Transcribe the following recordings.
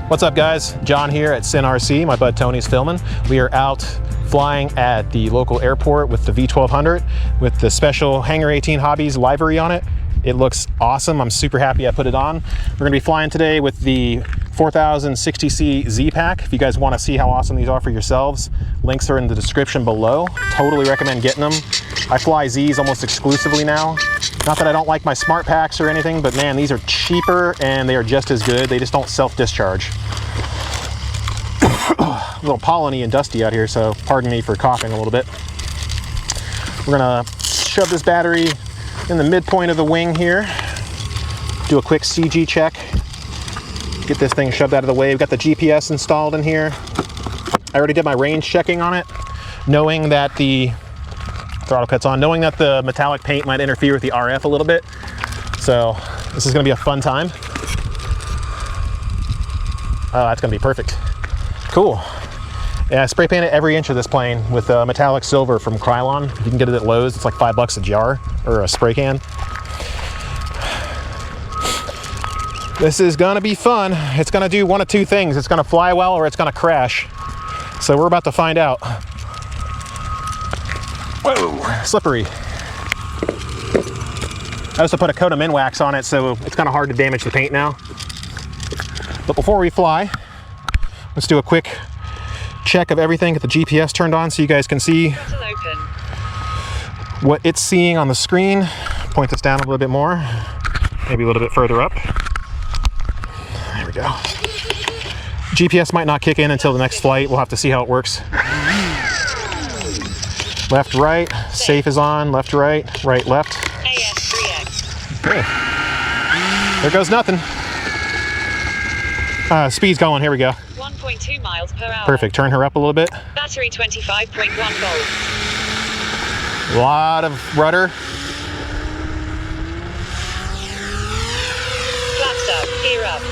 What's up guys? John here at SynRC. My bud Tony's filming. We are out flying at the local airport with the V1200 with the special Hangar 18 Hobbies livery on it. It looks awesome. I'm super happy I put it on. We're gonna be flying today with the 4060C Z Pack. If you guys wanna see how awesome these are for yourselves, links are in the description below. Totally recommend getting them. I fly Zs almost exclusively now. Not that I don't like my smart packs or anything, but man, these are cheaper and they are just as good. They just don't self-discharge. A little polleny and dusty out here, so pardon me for coughing a little bit. We're gonna shove this battery in the midpoint of the wing here. Do a quick CG check. Get this thing shoved out of the way. We've got the GPS installed in here. I already did my range checking on it, knowing that the throttle cuts on, knowing that the metallic paint might interfere with the RF a little bit. So this is gonna be a fun time. Oh, that's gonna be perfect. Cool. Yeah, I spray painted every inch of this plane with metallic silver from Krylon. You can get it at Lowe's. It's like $5 a jar, or a spray can. This is gonna be fun. It's gonna do one of two things. It's gonna fly well or it's gonna crash. So we're about to find out. Whoa, slippery. I also put a coat of Minwax on it, so it's kind of hard to damage the paint now. But before we fly, let's do a quick check of everything, get the GPS turned on so you guys can see what it's seeing on the screen. Point this down a little bit more, maybe a little bit further up. There we go. GPS might not kick in until the next flight. We'll have to see how it works. Left, right, safe is on, left, right, right, left. Okay. There goes nothing. Speed's going, here we go. 1.2 miles per hour. Perfect, turn her up a little bit. Battery 25.1 volts. A lot of rudder. Flaps up, gear up.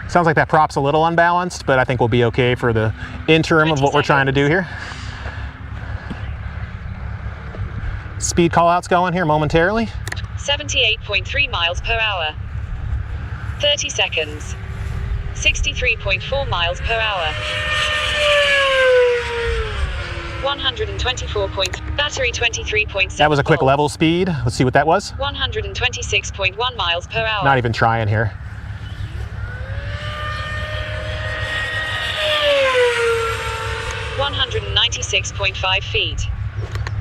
Sounds like that prop's a little unbalanced, but I think we'll be okay for the interim of what we're trying to do here. Speed callout's going here momentarily. 78.3 miles per hour. 30 seconds. 63.4 miles per hour. 124 point. Battery 23.7. That was a quick level speed. Let's see what that was. 126.1 miles per hour. Not even trying here. 196.5 feet.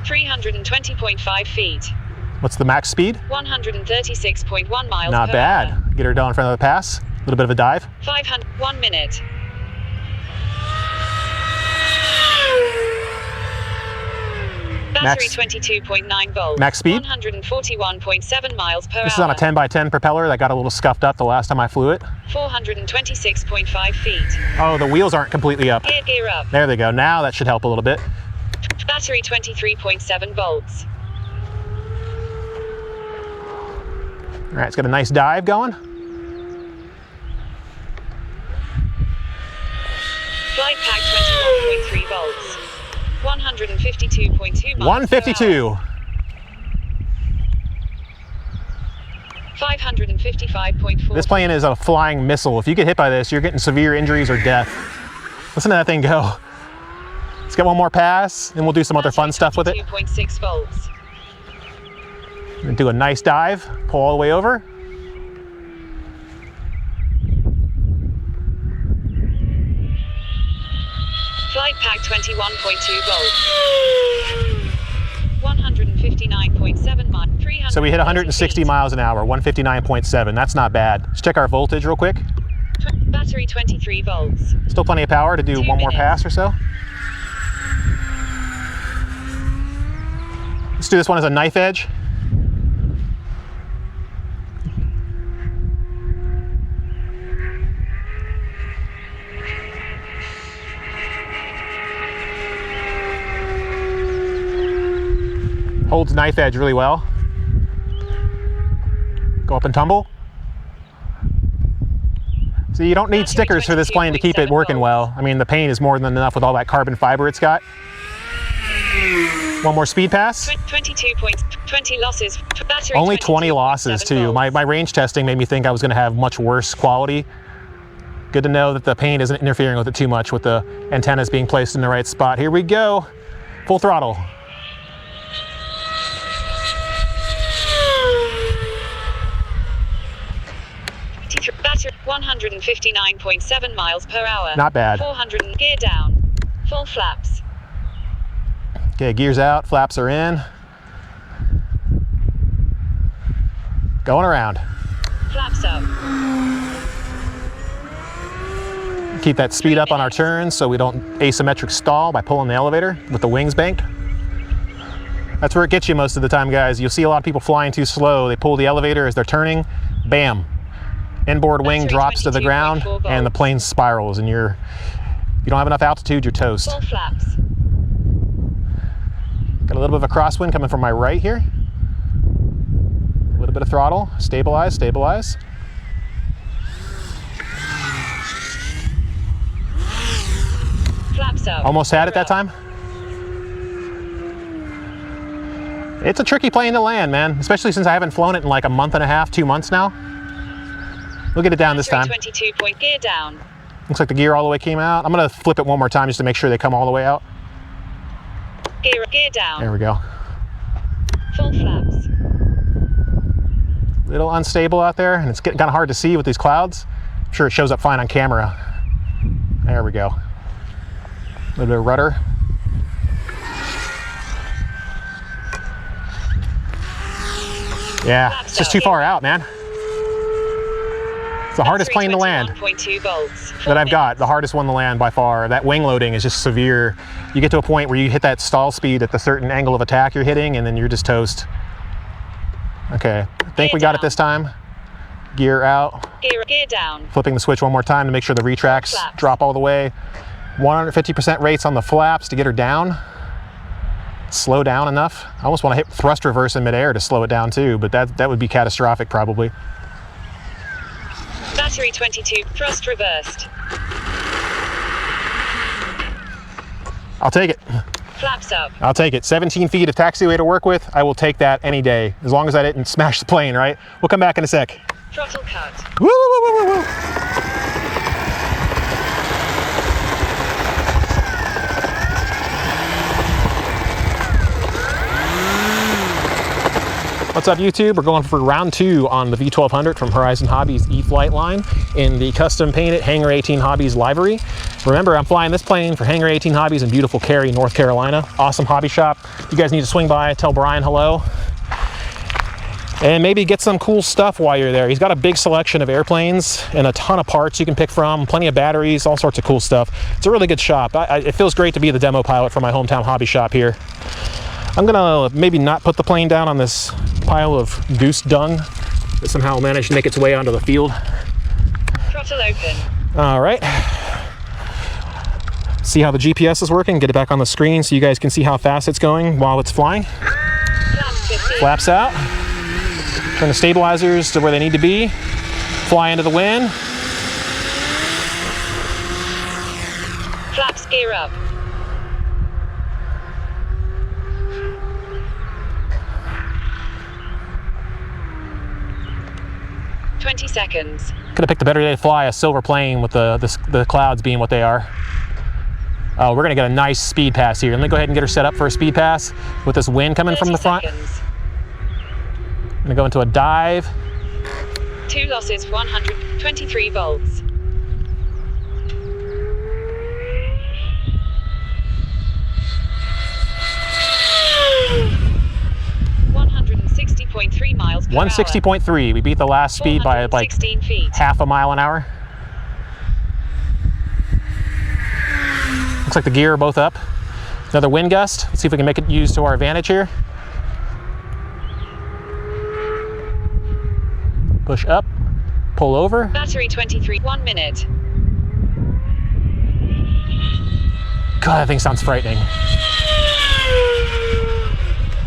320.5 feet. What's the max speed? 136.1 miles Not per bad. hour. Get her down in front of the pass. A little bit of a dive. 1 minute. Battery 22.9 volts. Max speed? 141.7 miles per hour. This is on a 10x10 propeller that got a little scuffed up the last time I flew it. 426.5 feet. Oh, the wheels aren't completely up. Gear up. There they go. Now that should help a little bit. Battery 23.7 volts. All right, it's got a nice dive going. Flight pack 21.3 volts. 152.2 miles 152. 555.4. This plane is a flying missile. If you get hit by this, you're getting severe injuries or death. Listen to that thing go. Let's get one more pass, and we'll do some other fun stuff with it. 2.6 volts. And do a nice dive, pull all the way over. Flight pack 21.2 volts. 159.7 miles. So we hit 160 miles an hour, 159.7. That's not bad. Let's check our voltage real quick. Battery 23 volts. Still plenty of power to do one more pass or so. Let's do this one as a knife edge. Holds knife edge really well. Go up and tumble. So you don't need stickers for this plane to keep it working well. I mean, the paint is more than enough with all that carbon fiber it's got. One more speed pass. 22 points, 20 losses. Battery Only 20 losses too. volts. My range testing made me think I was going to have much worse quality. Good to know that the paint isn't interfering with it too much with the antennas being placed in the right spot. Here we go. Full throttle. Battery 159.7 miles per hour. Not bad. 400 gear down. Full flaps. Okay, gears out, flaps are in. Going around. Flaps up. Keep that speed up on our turns so we don't asymmetric stall by pulling the elevator with the wings banked. That's where it gets you most of the time, guys. You'll see a lot of people flying too slow. They pull the elevator as they're turning, bam. Inboard wing drops to the ground and the plane spirals and if you don't have enough altitude, you're toast. Full flaps. Got a little bit of a crosswind coming from my right here. A little bit of throttle, stabilize, stabilize. Flaps up. Almost had it that time. It's a tricky plane to land, man, especially since I haven't flown it in like a month and a half, 2 months now. We'll get it down this time. 22 point gear down. Looks like the gear all the way came out. I'm gonna flip it one more time just to make sure they come all the way out. Gear down. There we go. Full flaps. Little unstable out there, and it's getting kind of hard to see with these clouds. I'm sure it shows up fine on camera. There we go. A little bit of rudder. Yeah, it's just too far out, man. It's the hardest plane to land 1.2 volts. that I've got. The hardest one to land by far. That wing loading is just severe. You get to a point where you hit that stall speed at the certain angle of attack you're hitting, and then you're just toast. Okay, I think we got it this time. Gear out. Gear down. Flipping the switch one more time to make sure the retracts drop all the way. 150% rates on the flaps to get her down. Slow down enough. I almost want to hit thrust reverse in midair to slow it down too, but that would be catastrophic probably. Battery 22, thrust reversed. I'll take it. Flaps up. I'll take it. 17 feet of taxiway to work with. I will take that any day, as long as I didn't smash the plane, right? We'll come back in a sec. Throttle cut. Woo, woo, woo, woo, woo. What's up, YouTube? We're going for round 2 on the V1200 from Horizon Hobbies E-flite line in the custom painted Hangar 18 Hobbies livery. Remember, I'm flying this plane for Hangar 18 Hobbies in beautiful Cary, North Carolina. Awesome hobby shop. You guys need to swing by, tell Brian hello, and maybe get some cool stuff while you're there. He's got a big selection of airplanes and a ton of parts you can pick from, plenty of batteries, all sorts of cool stuff. It's a really good shop. It feels great to be the demo pilot for my hometown hobby shop here. I'm gonna maybe not put the plane down on this pile of goose dung that somehow managed to make its way onto the field. Throttle open. All right. See how the GPS is working? Get it back on the screen so you guys can see how fast it's going while it's flying. Flaps 50. Flaps out. Turn the stabilizers to where they need to be. Fly into the wind. Flaps gear up. $20 seconds. Could have picked a better day to fly a silver plane with the clouds being what they are. Oh, we're gonna get a nice speed pass here. Let me go ahead and get her set up for a speed pass with this wind coming from the front. Seconds. I'm gonna go into a dive. 2 losses, 123 volts. .3 miles per 160.3. We beat the last speed by like half a mile an hour. Looks like the gear are both up. Another wind gust. Let's see if we can make it use to our advantage here. Push up, pull over. Battery 23, 1 minute. God, that thing sounds frightening.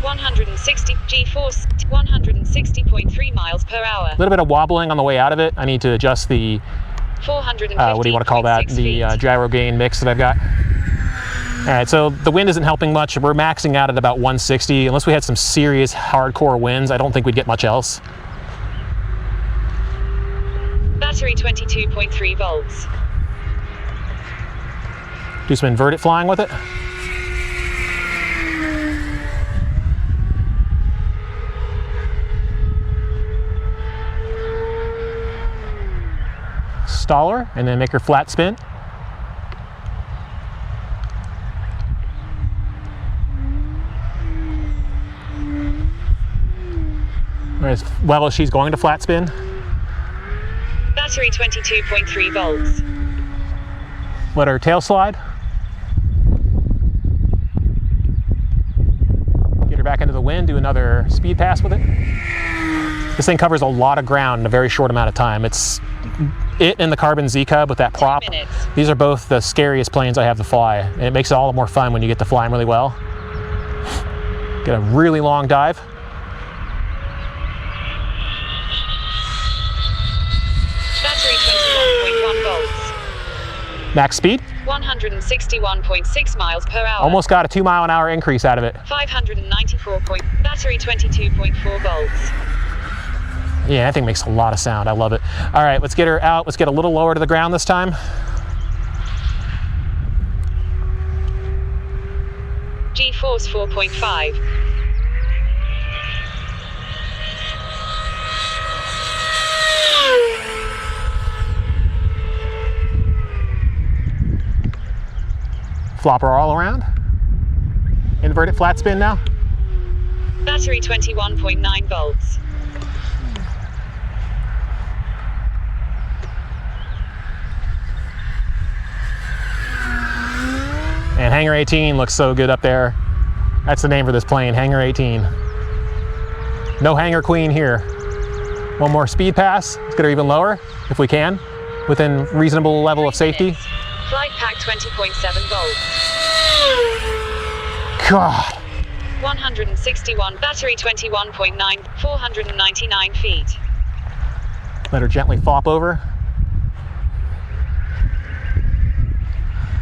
160 G-force, 160.3 miles per hour. A little bit of wobbling on the way out of it. I need to adjust the, what do you want to call that? The gyro gain mix that I've got. All right, so the wind isn't helping much. We're maxing out at about 160. Unless we had some serious hardcore winds, I don't think we'd get much else. Battery 22.3 volts. Do some inverted flying with it. Stall her and then make her flat spin. As well as she's going to flat spin. Battery 22.3 volts. Let her tail slide. Get her back into the wind, do another speed pass with it. This thing covers a lot of ground in a very short amount of time. It's it and the Carbon Z Cub with that prop. These are both the scariest planes I have to fly. And it makes it all the more fun when you get to fly them really well. Get a really long dive. Battery 21.1 volts. Max speed. 161.6 miles per hour. Almost got a 2 mile an hour increase out of it. 594. Battery 22.4 volts. Yeah, that thing makes a lot of sound. I love it. All right, let's get her out. Let's get a little lower to the ground this time. G-force 4.5. Flop her all around. Inverted flat spin now. Battery 21.9 volts. And Hangar 18 looks so good up there. That's the name for this plane, Hangar 18. No Hangar Queen here. One more speed pass. Let's get her even lower, if we can, within reasonable level of safety. Flight pack 20.7 volts. God. 161. Battery 21.9. 499 feet. Let her gently flop over.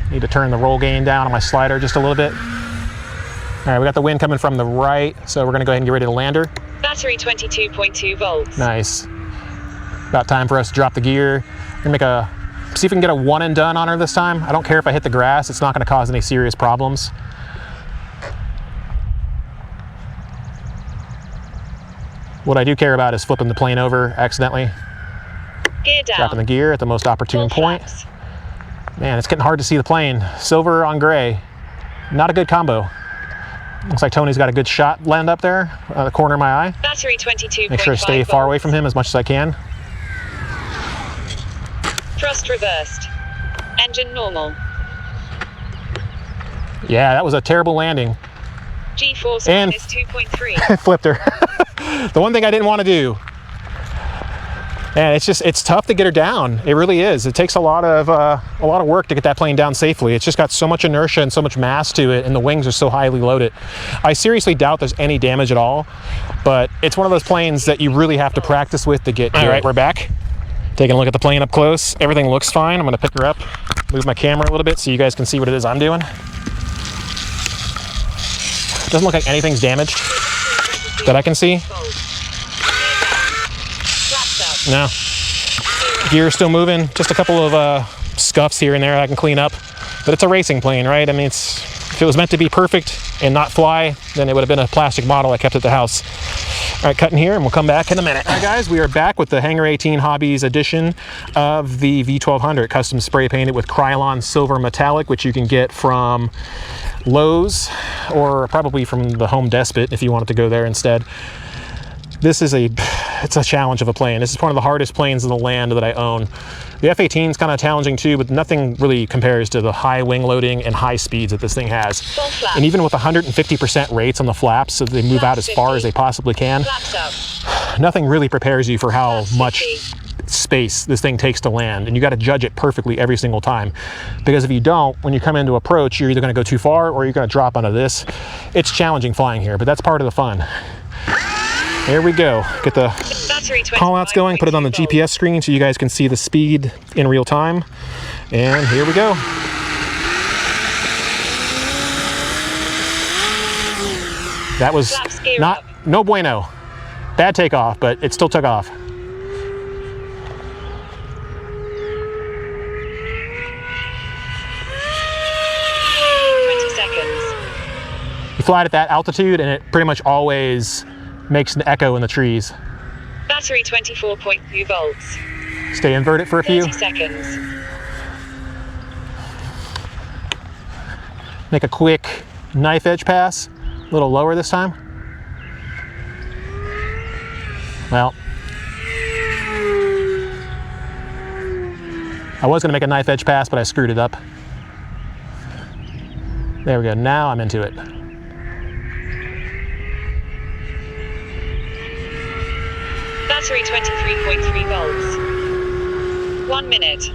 Need to turn the roll gain down on my slider just a little bit. All right, we got the wind coming from the right, so we're gonna go ahead and get ready to land her. Battery 22.2 volts. Nice. About time for us to drop the gear. We're gonna see if we can get a one and done on her this time. I don't care if I hit the grass, it's not gonna cause any serious problems. What I do care about is flipping the plane over accidentally. Gear down. Dropping the gear at the most opportune point. Flaps. Man, it's getting hard to see the plane. Silver on gray. Not a good combo. Looks like Tony's got a good shot land up there, the corner of my eye. Battery 22.5 Make sure to stay far away from him as much as I can. Thrust reversed. Engine normal. Yeah, that was a terrible landing. G-force And- minus 2.3. I flipped her. The one thing I didn't want to do. And it's tough to get her down. It really is. It takes a lot of work to get that plane down safely. It's just got so much inertia and so much mass to it, and the wings are so highly loaded. I seriously doubt there's any damage at all, but it's one of those planes that you really have to practice with to get. All right, we're back. Taking a look at the plane up close. Everything looks fine. I'm gonna pick her up, move my camera a little bit so you guys can see what it is I'm doing. Doesn't look like anything's damaged that I can see. No. Gear's still moving. Just a couple of scuffs here and there I can clean up. But it's a racing plane, right? I mean, if it was meant to be perfect and not fly, then it would have been a plastic model I kept at the house. All right, cutting here, and we'll come back in a minute. All right, guys, we are back with the Hangar 18 Hobbies edition of the V1200, custom spray painted with Krylon Silver Metallic, which you can get from Lowe's or probably from the Home Despot if you wanted to go there instead. This is it's a challenge of a plane. This is one of the hardest planes in the land that I own. The F-18 is kind of challenging too, but nothing really compares to the high wing loading and high speeds that this thing has. And even with 150% rates on the flaps, so they move out as far as they possibly can, nothing really prepares you for how much space this thing takes to land, and you got to judge it perfectly every single time, because if you don't, when you come into approach, you're either going to go too far or you're going to drop onto this. It's challenging flying here, but that's part of the fun. There we go. Get the callouts going, put it on the GPS screen so you guys can see the speed in real time. And here we go. That was Flaps gear not, up. no bueno. Bad takeoff, but it still took off. 20 seconds. You fly it at that altitude and it pretty much always makes an echo in the trees. Battery 24.2 volts. Stay inverted for a few. 30 seconds. Make a quick knife edge pass, a little lower this time. Well, I was gonna make a knife edge pass, but I screwed it up. There we go, now I'm into it. Battery 23.3 volts. 1 minute.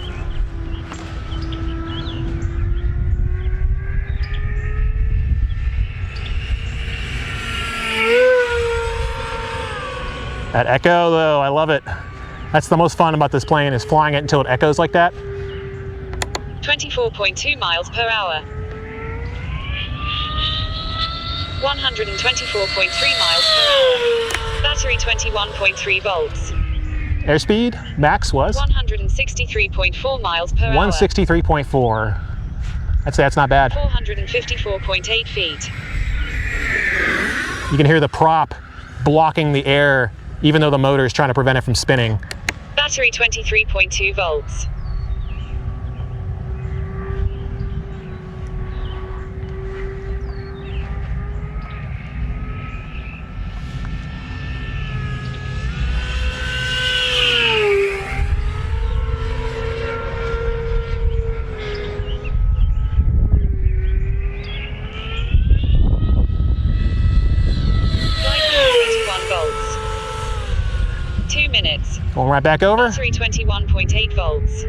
That echo though, I love it. That's the most fun about this plane, is flying it until it echoes like that. 24.2 miles per hour. 124.3 miles per hour. Battery 21.3 volts. Airspeed, max was? 163.4 miles per hour. 163.4. I'd say that's not bad. 454.8 feet. You can hear the prop blocking the air, even though the motor is trying to prevent it from spinning. Battery 23.2 volts. Volts. 2 minutes. Going right back over. Battery 21.8 volts.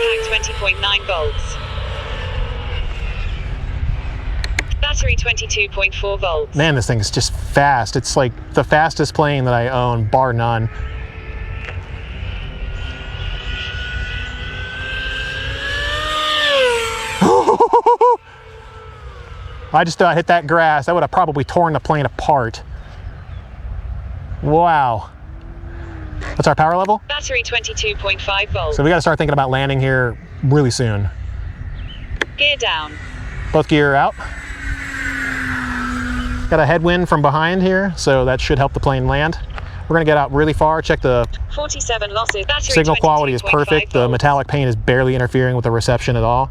Pack 20.9 volts. Battery 22.4 volts. Man, this thing is just fast. It's like the fastest plane that I own, bar none. I just hit that grass. That would have probably torn the plane apart. Wow. What's our power level? Battery 22.5 volts. So we got to start thinking about landing here really soon. Gear down. Both gear out. Got a headwind from behind here, so that should help the plane land. We're gonna get out really far. Check the 47 losses. Battery signal quality is perfect. The volts. metallic paint is barely interfering with the reception at all.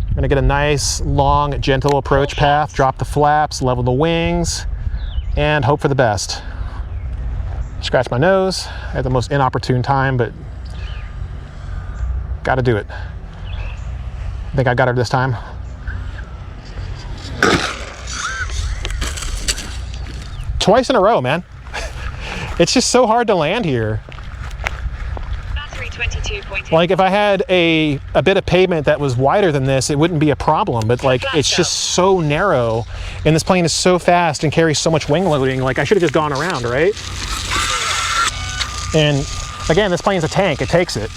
I'm gonna get a nice, long, gentle approach path, drop the flaps, level the wings, and hope for the best. Scratch my nose at the most inopportune time, but gotta do it. I think I got her this time. Twice in a row, man. It's just so hard to land here. Battery 22.8. Like if I had a bit of pavement that was wider than this, it wouldn't be a problem, but like it's just so narrow and this plane is so fast and carries so much wing loading, like I should have just gone around, right? And again, this plane's a tank, it takes it.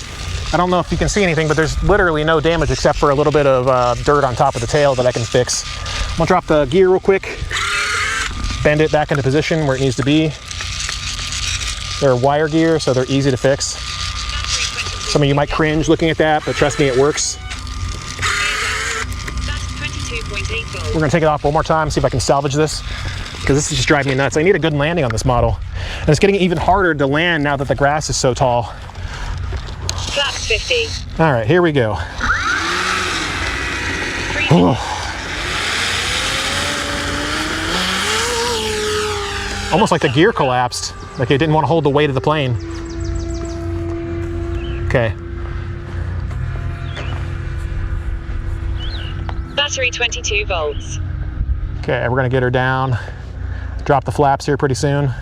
I don't know if you can see anything, but there's literally no damage except for a little bit of dirt on top of the tail that I can fix. I'm gonna drop the gear real quick, bend it back into position where it needs to be. They're wire gear, so they're easy to fix. Some of you might cringe looking at that, but trust me, it works. We're gonna take it off one more time, see if I can salvage this, because this is just driving me nuts. I need a good landing on this model. And it's getting even harder to land now that the grass is so tall. Flaps 50. All right, here we go. 3 minutes. Almost like the gear collapsed, like it didn't want to hold the weight of the plane. Okay. Battery 22 volts. Okay, we're gonna get her down. Drop the flaps here pretty soon.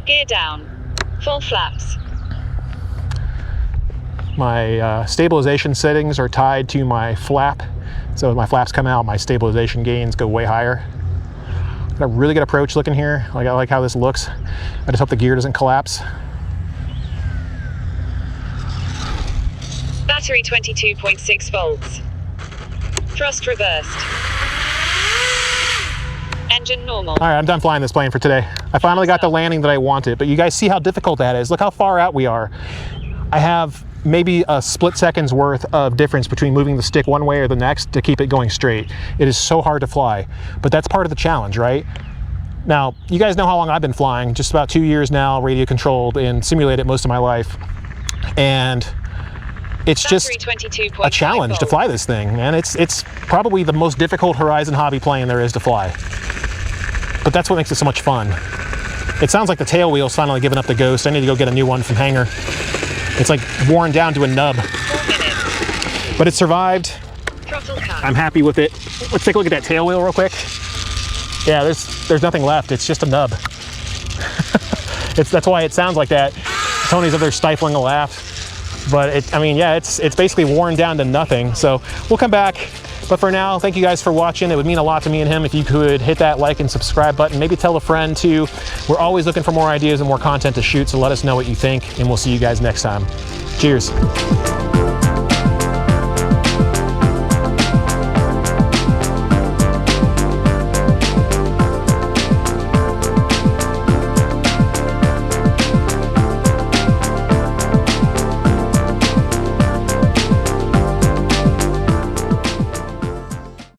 Gear down. Full flaps. My stabilization settings are tied to my flap. So as my flaps come out, my stabilization gains go way higher. Got a really good approach looking here. Like I like how this looks. I just hope the gear doesn't collapse. Battery 22.6 volts. Thrust reversed. Engine normal. All right, I'm done flying this plane for today. I finally got the landing that I wanted, but you guys see how difficult that is. Look how far out we are. I have maybe a split second's worth of difference between moving the stick one way or the next to keep it going straight. It is so hard to fly, but that's part of the challenge, right? Now, you guys know how long I've been flying, just about 2 years now, radio controlled and simulated most of my life. And it's just a challenge to fly this thing, man. It's probably the most difficult Horizon hobby plane there is to fly. But that's what makes it so much fun. It sounds like the tail wheel's finally giving up the ghost. I need to go get a new one from Hangar. It's like worn down to a nub. But it survived. I'm happy with it. Let's take a look at that tail wheel real quick. Yeah, there's nothing left. It's just a nub. That's why it sounds like that. Tony's up there stifling a laugh. But I mean, yeah, it's basically worn down to nothing. So we'll come back. But for now, thank you guys for watching. It would mean a lot to me and him if you could hit that like and subscribe button. Maybe tell a friend too. We're always looking for more ideas and more content to shoot, so let us know what you think, and we'll see you guys next time. Cheers.